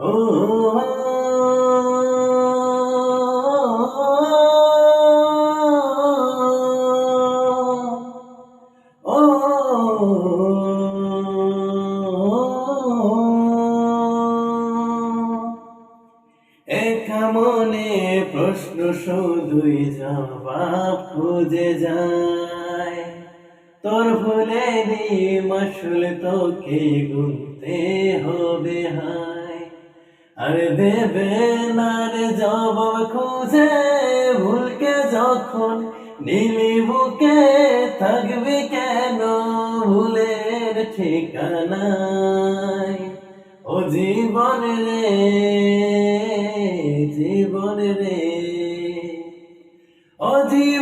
ও একা মনে প্রশ্ন শুধুই জবাব খুঁজে যায়। তোর ভুলেরই মাসুল তোকে গুনতে হবে হায়। আর দেবে না রে জবাব খুঁজে ভুলকে যখন নীলি বুকে থাকবি কেন ভুলের ঠিকানায়। ও জীবন রে জীবন রে ও জীবন